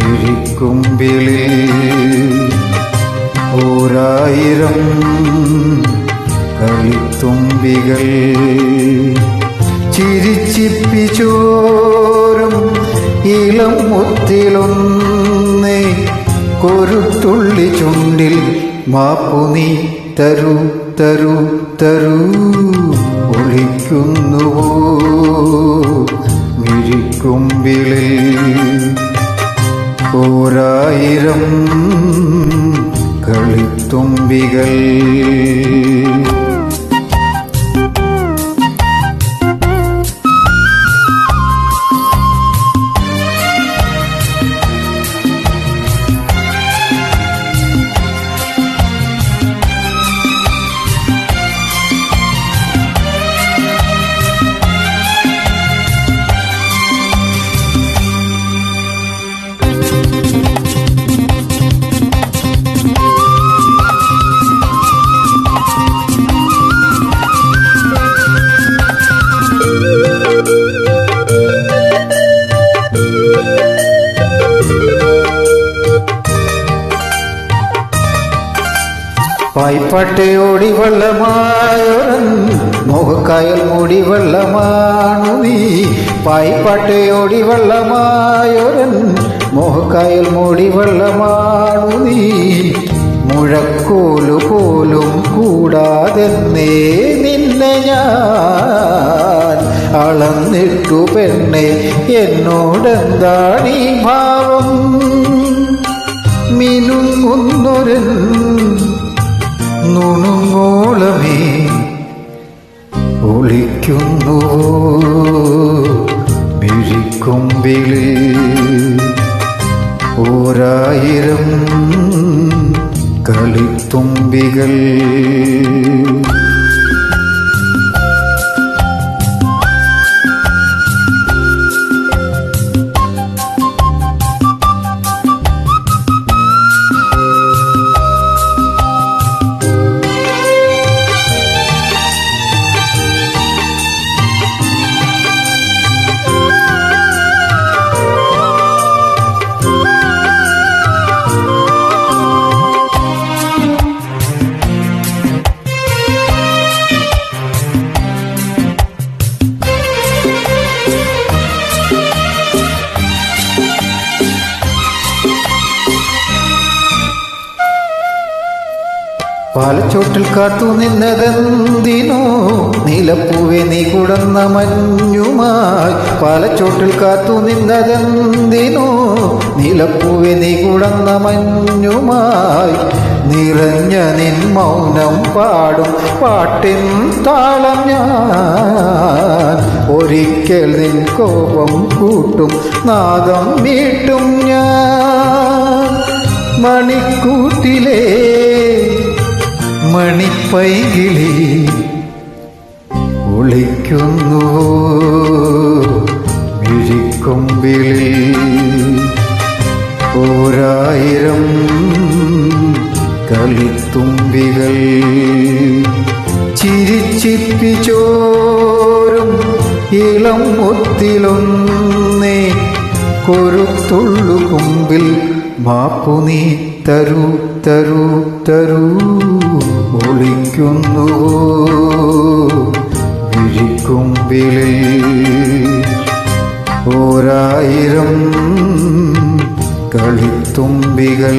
വിഴിക്കുമ്പിളിൽ ഓരായിരം കളിത്തുമ്പികൾ ചിരിച്ചിപ്പിച്ചോരും ഇളം മുത്തിലൊന്നേ കൊരുത്തുള്ളി ചുണ്ടിൽ മാപ്പു നീ തരൂ തരൂ തരൂ. ഒളിക്കുന്നുവോ വിഴിക്കുമ്പിളിൽ ഓരായിരം കളിത്തുമ്പികൾ. പായ്പാട്ടയോടി വെള്ളമായൊരൻ മോഹക്കായൽ മൂടി വെള്ളമാണു നീ. പായ്പാട്ടയോടി വെള്ളമായൊരൻ മോഹക്കായൽ മൂടി വെള്ളമാണു നീ. മുഴക്കോലു പോലും കൂടാതെന്നേ നിന്നെ ഞാൻ അളന്നിട്ടു പെണ്ണെ, എന്നോടെന്താണീ ഭാവം? മിനുങ്ങുന്നൊരൻ നുണുങ്ങോളമേ ഒളിക്കുന്നുവോ വിഴിക്കുമ്പിളിൽ ഓരായിരം കളിത്തുമ്പികൾ. പാലച്ചോട്ടിൽ കാത്തു നിന്നതെന്തിനോ നീലപ്പൂവെ നീ കുടന്ന മഞ്ഞുമായി. പാലച്ചോട്ടിൽ കാത്തു നിന്നതെന്തിനോ നീലപ്പൂവെ നീ കുടന്ന മഞ്ഞുമായി. നിറഞ്ഞ നിൻ മൗനം പാടും പാട്ടിൻ താളം ഞാൻ. ഒരിക്കൽ നിൻ കോപം കൂട്ടും നാദം മീട്ടും ഞാൻ. മണിക്കൂട്ടിലേ മണിപ്പൈകിളി ഒളിക്കുന്നുവോ വിഴിക്കുമ്പിളിൽ ഓരായിരം കളിത്തുമ്പികൾ. ചിരിച്ചിപ്പിച്ചോരും ഇളം മുത്തിലൊന്നേ കൊരുത്തുള്ളു കുമ്പിൽ മാപ്പു നീ തരൂ തരൂ തരൂ. ഒളിക്കുന്നുവോ വിഴിക്കുമ്പിളിൽ ഓരായിരം കളിത്തുമ്പികൾ.